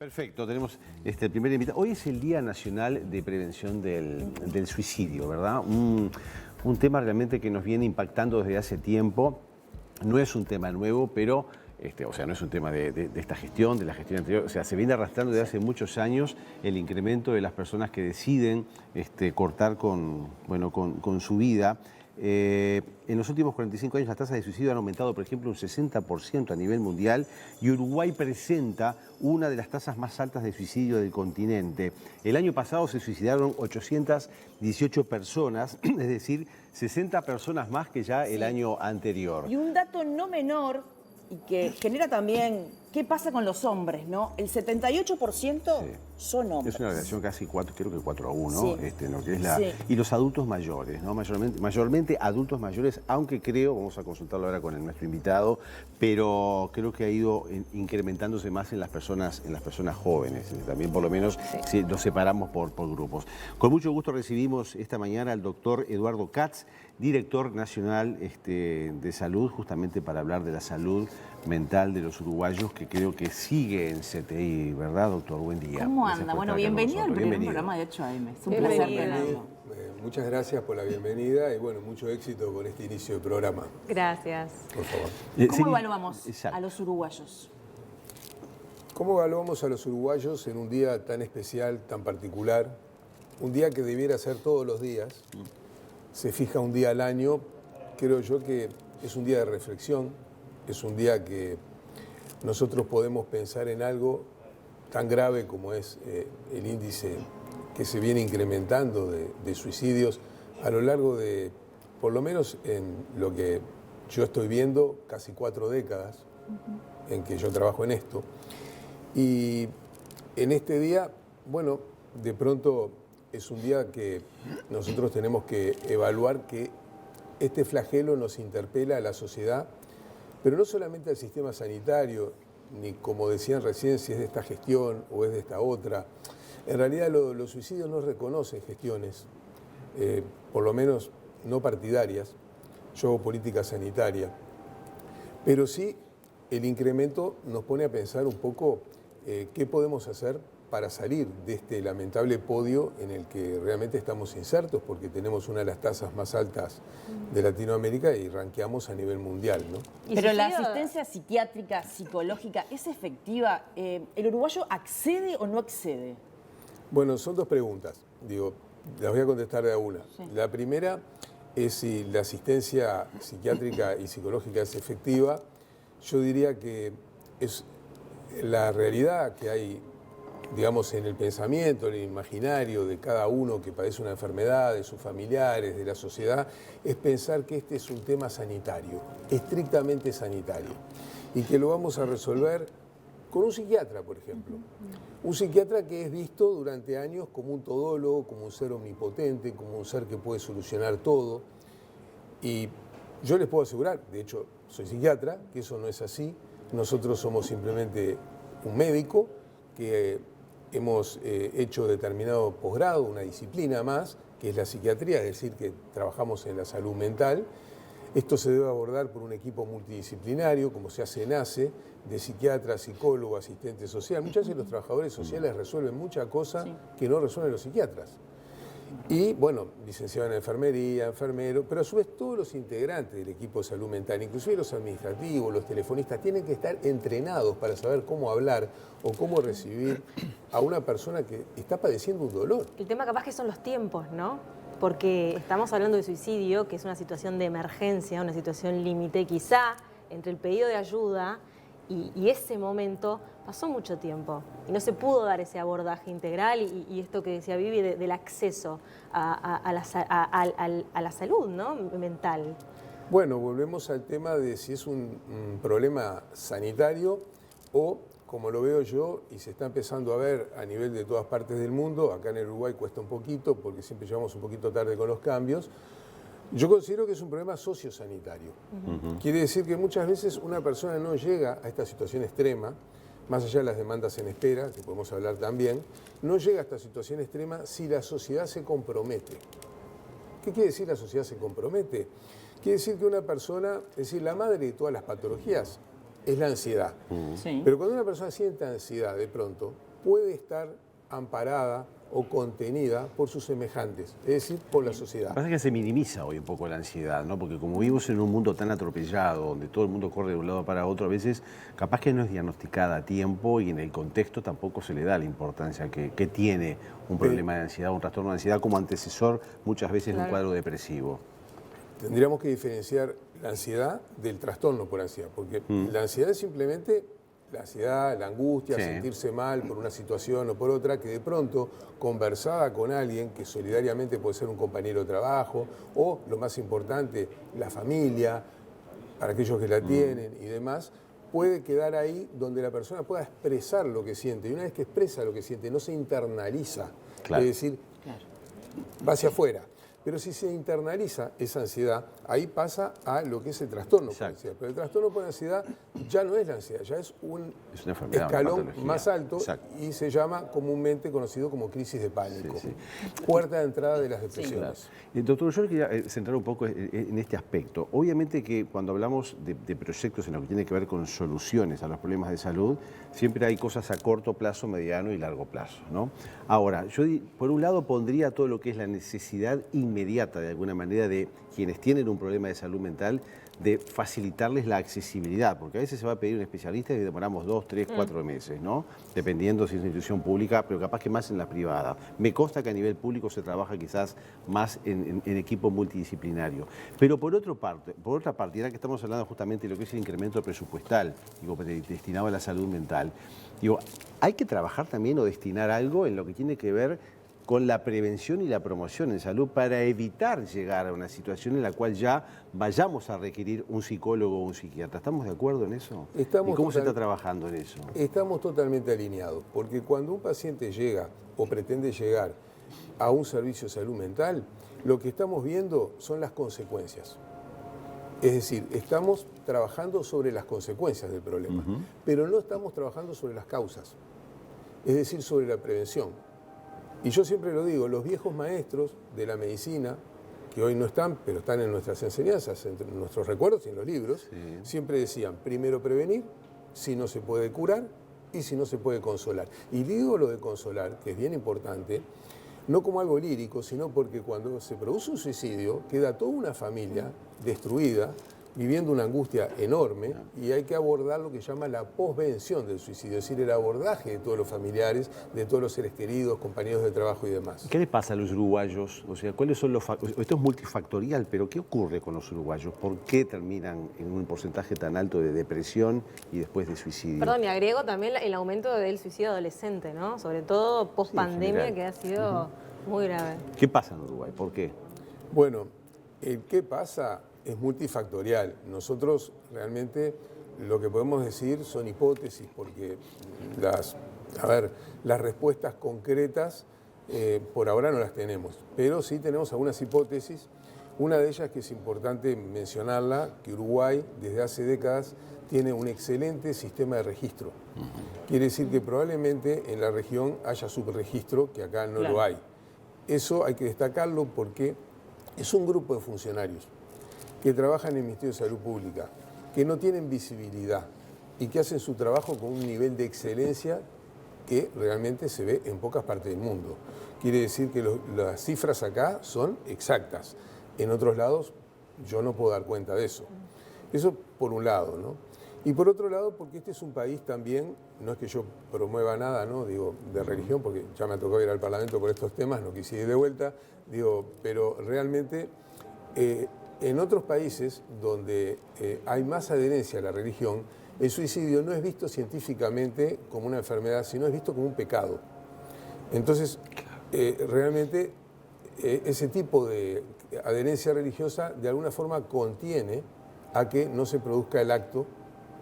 Perfecto, tenemos el primer invitado. Hoy es el Día Nacional de Prevención del Suicidio, ¿verdad? Un tema realmente que nos viene impactando desde hace tiempo. No es un tema nuevo, pero, no es un tema de esta gestión, de la gestión anterior. O sea, se viene arrastrando desde hace muchos años el incremento de las personas que deciden cortar con su vida. En los últimos 45 años las tasas de suicidio han aumentado, por ejemplo, un 60% a nivel mundial, y Uruguay presenta una de las tasas más altas de suicidio del continente. El año pasado se suicidaron 818 personas, es decir, 60 personas más que ya el año anterior. Y un dato no menor y que genera también qué pasa con los hombres, ¿no? El 78% son hombres. Es una relación casi creo que 4-1, Sí. en lo que es y los adultos mayores, ¿no? Mayormente adultos mayores, aunque creo, vamos a consultarlo ahora con nuestro invitado, pero creo que ha ido incrementándose más en las personas jóvenes. También por lo menos si los separamos por grupos. Con mucho gusto recibimos esta mañana al doctor Eduardo Katz, director nacional de salud, justamente para hablar de la salud mental de los uruguayos, que creo que sigue en CTI, ¿verdad, doctor? Buen día. ¿Cómo anda? Bueno, bienvenido al primer programa de 8am. Es un placer tenerlo. Muchas gracias por la bienvenida y bueno, mucho éxito con este inicio de programa. Gracias. Por favor. ¿Cómo evaluamos a los uruguayos? ¿Cómo evaluamos a los uruguayos en un día tan especial, tan particular? Un día que debiera ser todos los días. Se fija un día al año. Creo yo que es un día de reflexión. Es un día que nosotros podemos pensar en algo tan grave como es el índice que se viene incrementando de suicidios a lo largo de, por lo menos en lo que yo estoy viendo, casi 4 décadas en que yo trabajo en esto. Y en este día, bueno, de pronto es un día que nosotros tenemos que evaluar que este flagelo nos interpela a la sociedad, pero no solamente al sistema sanitario, ni como decían recién, si es de esta gestión o es de esta otra. En realidad los suicidios no reconocen gestiones, por lo menos no partidarias. Yo hago política sanitaria. Pero sí el incremento nos pone a pensar un poco qué podemos hacer para salir de este lamentable podio en el que realmente estamos insertos, porque tenemos una de las tasas más altas de Latinoamérica y ranqueamos a nivel mundial, ¿no? Pero la asistencia psiquiátrica, psicológica, ¿es efectiva? ¿El uruguayo accede o no accede? Bueno, son dos preguntas. Digo, las voy a contestar de a una. Sí. La primera es si la asistencia psiquiátrica y psicológica es efectiva. Yo diría que es la realidad que hay, digamos, en el pensamiento, en el imaginario de cada uno que padece una enfermedad, de sus familiares, de la sociedad, es pensar que este es un tema sanitario, estrictamente sanitario, y que lo vamos a resolver con un psiquiatra, por ejemplo. Un psiquiatra que es visto durante años como un todólogo, como un ser omnipotente, como un ser que puede solucionar todo. Y yo les puedo asegurar, de hecho soy psiquiatra, que eso no es así. Nosotros somos simplemente un médico que hemos hecho determinado posgrado, una disciplina más, que es la psiquiatría, es decir, que trabajamos en la salud mental. Esto se debe abordar por un equipo multidisciplinario, como se hace en ACE, de psiquiatra, psicólogo, asistente social. Muchas veces los trabajadores sociales resuelven muchas cosas que no resuelven los psiquiatras. Y, bueno, licenciado en enfermería, enfermero, pero a su vez todos los integrantes del equipo de salud mental, inclusive los administrativos, los telefonistas, tienen que estar entrenados para saber cómo hablar o cómo recibir a una persona que está padeciendo un dolor. El tema capaz que son los tiempos, ¿no? Porque estamos hablando de suicidio, que es una situación de emergencia, una situación límite, quizá entre el pedido de ayuda y ese momento pasó mucho tiempo y no se pudo dar ese abordaje integral y esto que decía Vivi del acceso a la salud, ¿no? Mental. Bueno, volvemos al tema de si es un problema sanitario o, como lo veo yo, y se está empezando a ver a nivel de todas partes del mundo, acá en el Uruguay cuesta un poquito porque siempre llegamos un poquito tarde con los cambios. Yo considero que es un problema sociosanitario. Quiere decir que muchas veces una persona no llega a esta situación extrema, más allá de las demandas en espera, que podemos hablar también, no llega a esta situación extrema si la sociedad se compromete. ¿Qué quiere decir la sociedad se compromete? Quiere decir que una persona, es decir, la madre de todas las patologías es la ansiedad. Sí. Pero cuando una persona siente ansiedad de pronto, puede estar amparada o contenida por sus semejantes, es decir, por la sociedad. Pasa que se minimiza hoy un poco la ansiedad, ¿no? Porque como vivimos en un mundo tan atropellado, donde todo el mundo corre de un lado para otro, a veces capaz que no es diagnosticada a tiempo y en el contexto tampoco se le da la importancia que tiene un problema de ansiedad, un trastorno de ansiedad como antecesor muchas veces de un cuadro depresivo. Tendríamos que diferenciar la ansiedad del trastorno por ansiedad, porque la ansiedad es simplemente la ansiedad, la angustia, sentirse mal por una situación o por otra, que de pronto, conversada con alguien que solidariamente puede ser un compañero de trabajo o, lo más importante, la familia, para aquellos que la tienen y demás, puede quedar ahí donde la persona pueda expresar lo que siente. Y una vez que expresa lo que siente, no se internaliza, es decir, va hacia afuera. Pero si se internaliza esa ansiedad, ahí pasa a lo que es el trastorno por ansiedad. Pero el trastorno por ansiedad ya no es la ansiedad, ya es un escalón más alto y se llama comúnmente conocido como crisis de pánico. Puerta de entrada de las depresiones. Doctor, yo quería centrar un poco en este aspecto. Obviamente que cuando hablamos de proyectos en lo que tiene que ver con soluciones a los problemas de salud, siempre hay cosas a corto plazo, mediano y largo plazo, ¿no? Ahora, yo por un lado pondría todo lo que es la necesidad inmediata, de alguna manera, de quienes tienen un problema de salud mental, de facilitarles la accesibilidad, porque a veces se va a pedir un especialista y demoramos 2, 3, 4 meses, ¿no? Dependiendo si es una institución pública, pero capaz que más en la privada. Me consta que a nivel público se trabaja quizás más en equipo multidisciplinario. Pero por otra parte, ya que estamos hablando justamente de lo que es el incremento presupuestal, digo, destinado a la salud mental, digo, hay que trabajar también o destinar algo en lo que tiene que ver con la prevención y la promoción en salud para evitar llegar a una situación en la cual ya vayamos a requerir un psicólogo o un psiquiatra. ¿Estamos de acuerdo en eso? ¿Y cómo se está trabajando en eso? Estamos totalmente alineados, porque cuando un paciente llega o pretende llegar a un servicio de salud mental, lo que estamos viendo son las consecuencias. Es decir, estamos trabajando sobre las consecuencias del problema, pero no estamos trabajando sobre las causas, es decir, sobre la prevención. Y yo siempre lo digo, los viejos maestros de la medicina, que hoy no están, pero están en nuestras enseñanzas, en nuestros recuerdos y en los libros, siempre decían, primero prevenir, si no se puede curar y si no se puede consolar. Y digo lo de consolar, que es bien importante, no como algo lírico, sino porque cuando se produce un suicidio, queda toda una familia destruida, viviendo una angustia enorme, y hay que abordar lo que llama la posvención del suicidio, es decir, el abordaje de todos los familiares, de todos los seres queridos, compañeros de trabajo y demás. ¿Qué le pasa a los uruguayos? O sea, ¿cuáles son los factores? Esto es multifactorial, pero ¿qué ocurre con los uruguayos? ¿Por qué terminan en un porcentaje tan alto de depresión y después de suicidio? Perdón, y agrego también el aumento del suicidio adolescente, ¿no? Sobre todo post-pandemia, que ha sido muy grave. ¿Qué pasa en Uruguay? ¿Por qué? Bueno, el qué pasa es multifactorial. Nosotros realmente lo que podemos decir son hipótesis, porque las respuestas concretas por ahora no las tenemos, pero sí tenemos algunas hipótesis. Una de ellas, que es importante mencionarla, que Uruguay desde hace décadas tiene un excelente sistema de registro. Quiere decir que probablemente en la región haya subregistro, que acá no lo hay. Eso hay que destacarlo porque es un grupo de funcionarios que trabajan en el Ministerio de Salud Pública, que no tienen visibilidad y que hacen su trabajo con un nivel de excelencia que realmente se ve en pocas partes del mundo. Quiere decir que las cifras acá son exactas. En otros lados yo no puedo dar cuenta de eso. Eso por un lado, ¿no? Y por otro lado, porque este es un país también, no es que yo promueva nada, ¿no? Digo, de religión, porque ya me tocó ir al Parlamento por estos temas, no quise ir de vuelta, digo, pero realmente en otros países donde hay más adherencia a la religión, el suicidio no es visto científicamente como una enfermedad, sino es visto como un pecado. Entonces, realmente ese tipo de adherencia religiosa de alguna forma contiene a que no se produzca el acto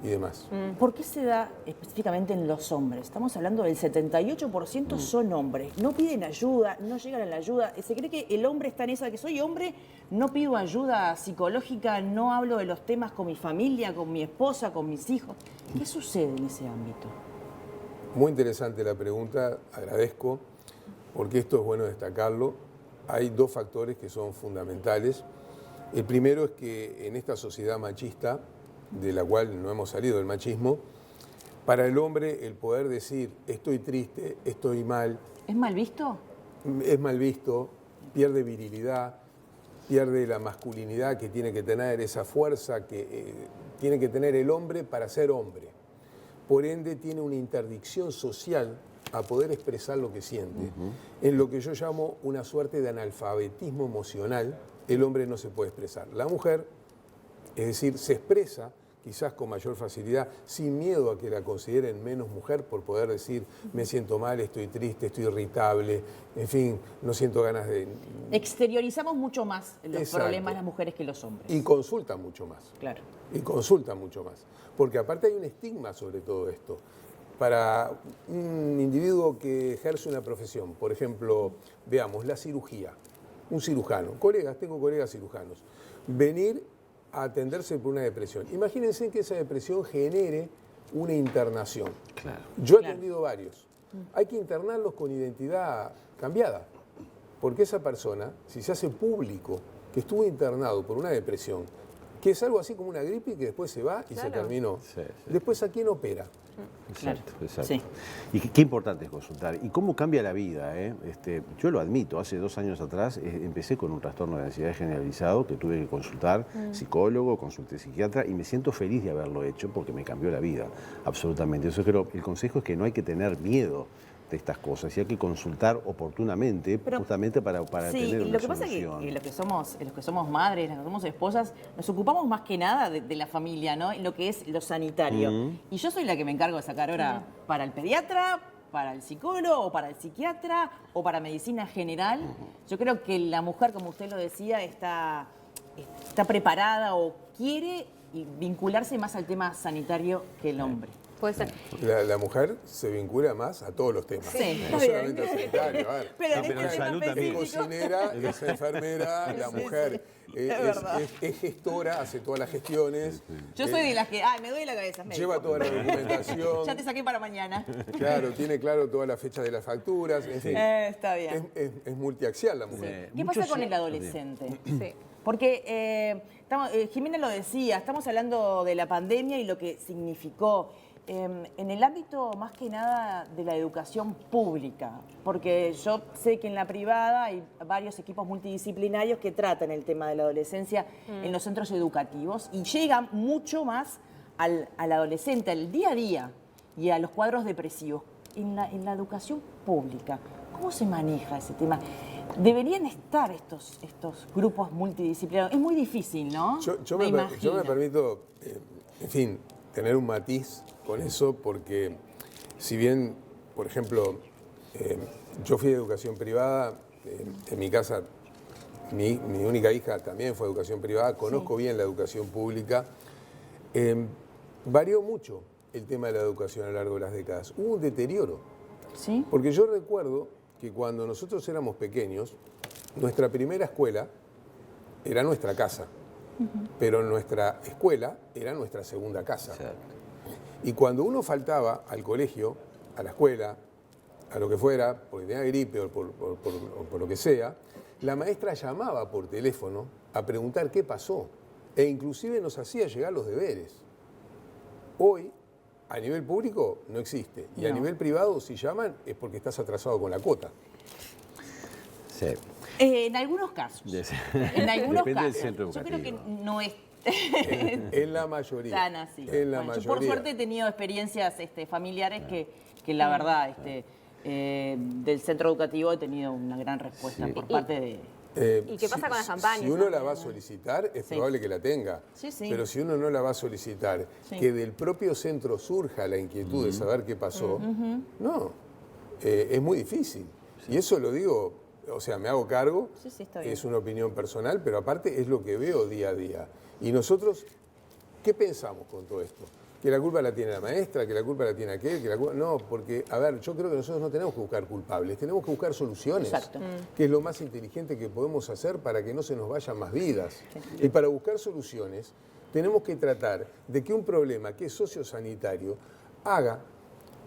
y demás. ¿Por qué se da específicamente en los hombres? Estamos hablando del 78% son hombres. No piden ayuda, no llegan a la ayuda. Se cree que el hombre está en esa, que soy hombre, no pido ayuda psicológica, no hablo de los temas con mi familia, con mi esposa, con mis hijos. ¿Qué sucede en ese ámbito? Muy interesante la pregunta, agradezco, porque esto es bueno destacarlo. Hay dos factores que son fundamentales. El primero es que en esta sociedad machista, de la cual no hemos salido del machismo, Para el hombre, el poder decir estoy triste, estoy mal, ¿Es mal visto? es mal visto, pierde virilidad, pierde la masculinidad que tiene que tener, esa fuerza que tiene que tener el hombre para ser hombre. Por ende, tiene una interdicción social a poder expresar lo que siente. En lo que yo llamo una suerte de analfabetismo emocional, el hombre no se puede expresar. La mujer, es decir, se expresa quizás con mayor facilidad, sin miedo a que la consideren menos mujer por poder decir me siento mal, estoy triste, estoy irritable, en fin, no siento ganas de... Exteriorizamos mucho más los Exacto. problemas las mujeres que los hombres. Y consultan mucho más. Claro. Y consultan mucho más. Porque aparte hay un estigma sobre todo esto. Para un individuo que ejerce una profesión, por ejemplo, veamos, la cirugía, un cirujano, tengo colegas cirujanos, venir a atenderse por una depresión. Imagínense que esa depresión genere una internación. Claro. Yo he atendido varios. Hay que internarlos con identidad cambiada, porque esa persona, si se hace público que estuvo internado por una depresión, que es algo así como una gripe y que después se va y se terminó. Sí, sí. Después, ¿a quién opera? Exacto, Claro. exacto. Sí. Y qué importante es consultar. Y cómo cambia la vida, ¿eh? Yo lo admito, hace 2 años atrás empecé con un trastorno de ansiedad generalizado que tuve que consultar psicólogo, consulté psiquiatra y me siento feliz de haberlo hecho porque me cambió la vida, absolutamente. Eso creo, el consejo es que no hay que tener miedo de estas cosas y hay que consultar oportunamente, Pero, justamente para sí, tener una lo que pasa es solución. que los que somos madres, los que somos esposas, nos ocupamos más que nada de la familia, ¿no? En lo que es lo sanitario. Y yo soy la que me encargo de sacar hora para el pediatra, para el psicólogo, o para el psiquiatra, o para medicina general. Yo creo que la mujer, como usted lo decía, está preparada o quiere vincularse más al tema sanitario que el hombre. Puede ser. La mujer se vincula más a todos los temas. Sí, no está solamente bien. al sanitario. A ver, Pero Sí, pero en salud es también. cocinera, es enfermera, la mujer verdad. es gestora, hace todas las gestiones. Yo soy de las que, me duele la cabeza. médico. Lleva toda la documentación. Ya te saqué para mañana. Claro, tiene claro toda la fecha de las facturas. En fin, Está bien. es multiaxial la mujer. ¿Qué pasa con el adolescente? Sí. Porque Jimena lo decía, estamos hablando de la pandemia y lo que significó en el ámbito más que nada de la educación pública, porque yo sé que en la privada hay varios equipos multidisciplinarios que tratan el tema de la adolescencia en los centros educativos y llegan mucho más al adolescente, al día a día y a los cuadros depresivos. En la educación pública, ¿cómo se maneja ese tema? Deberían estar estos grupos multidisciplinarios. Es muy difícil, ¿no? Yo me permito, en fin, tener un matiz con eso porque si bien, por ejemplo, yo fui de educación privada, en mi casa mi única hija también fue de educación privada, conozco bien la educación pública, varió mucho el tema de la educación a lo largo de las décadas. Hubo un deterioro. ¿Sí? Porque yo recuerdo que cuando nosotros éramos pequeños, nuestra primera escuela era nuestra casa, pero nuestra escuela era nuestra segunda casa. Exacto. Y cuando uno faltaba al colegio, a la escuela, a lo que fuera, porque tenía gripe o por lo que sea, la maestra llamaba por teléfono a preguntar qué pasó e inclusive nos hacía llegar los deberes. Hoy, a nivel público no existe. Y a nivel privado, si llaman, es porque estás atrasado con la cuota. Sí. En algunos casos. En algunos Depende del casos. centro Yo creo que educativo. no es En la mayoría. tan así. En la Bueno, yo mayoría. por suerte he tenido experiencias familiares que la verdad, del centro educativo he tenido una gran respuesta Sí. por parte de... ¿Y qué pasa con las campañas Si uno la también, va a no? solicitar, es Sí. probable que la tenga. Sí, sí. Pero si uno no la va a solicitar, Sí. que del propio centro surja la inquietud de saber qué pasó, no, es muy difícil. Y eso lo digo, o sea, me hago cargo, Sí, sí, está bien. es una opinión personal, pero aparte es lo que veo día a día. Y nosotros, ¿qué pensamos con todo esto? Que la culpa la tiene la maestra, que la culpa la tiene aquel, que la culpa... No, porque, a ver, yo creo que nosotros no tenemos que buscar culpables, tenemos que buscar soluciones. Exacto. Que es lo más inteligente que podemos hacer para que no se nos vayan más vidas. Y para buscar soluciones, tenemos que tratar de que un problema que es sociosanitario haga,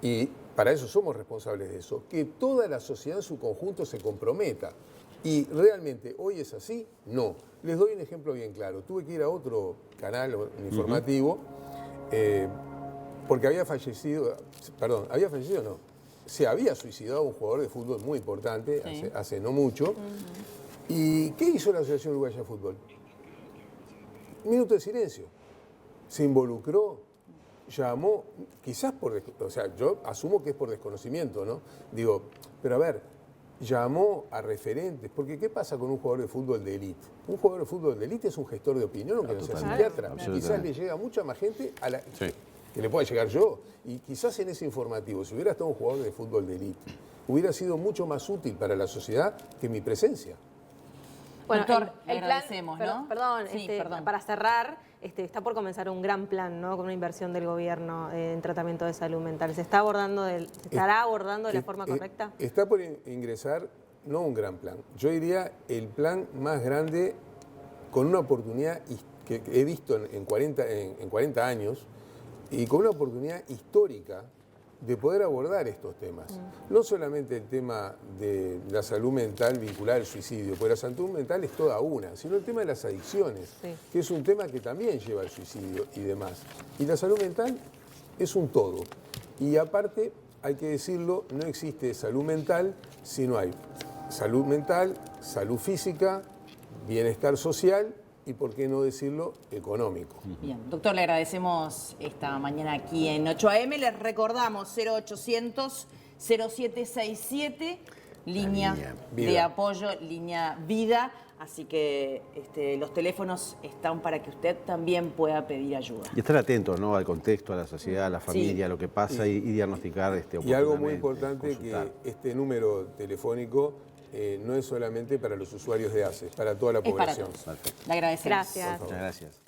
y para eso somos responsables de eso, que toda la sociedad en su conjunto se comprometa. Y realmente, ¿hoy es así? No. Les doy un ejemplo bien claro. Tuve que ir a otro canal informativo porque había fallecido no, se había suicidado un jugador de fútbol muy importante hace no mucho. ¿Y qué hizo la Asociación Uruguaya de Fútbol? Un minuto de silencio. Se involucró, llamó, quizás o sea, yo asumo que es por desconocimiento, ¿no? Digo, pero a ver, llamó a referentes, porque ¿qué pasa con un jugador de fútbol de élite? Un jugador de fútbol de élite es un gestor de opinión, aunque no sea psiquiatra. Quizás le llega mucha más gente que le pueda llegar yo. Y quizás en ese informativo, si hubiera estado un jugador de fútbol de élite, hubiera sido mucho más útil para la sociedad que mi presencia. Bueno, Doctor, le el plan, agradecemos, ¿no? Perdón, Sí, perdón. para cerrar, está por comenzar un gran plan, ¿no? Con una inversión del gobierno en tratamiento de salud mental. ¿Se estará abordando de la forma correcta? Está por ingresar, no un gran plan, yo diría el plan más grande con una oportunidad que he visto en 40 años y con una oportunidad histórica de poder abordar estos temas. No solamente el tema de la salud mental vinculada al suicidio, porque la salud mental es toda una, sino el tema de las adicciones, que es un tema que también lleva al suicidio y demás. Y la salud mental es un todo. Y aparte, hay que decirlo, no existe salud mental si no hay salud mental, salud física, bienestar social y, por qué no decirlo, económico. Bien, doctor, le agradecemos esta mañana aquí en 8 AM. Les recordamos 0800 0767, línea de apoyo, línea vida. Así que los teléfonos están para que usted también pueda pedir ayuda. Y estar atentos, ¿no?, al contexto, a la sociedad, a la familia, a lo que pasa y diagnosticar Y algo muy importante, que este número telefónico no es solamente para los usuarios de ACE, es para toda la población. Para todos. Le agradecemos. Gracias. Muchas gracias.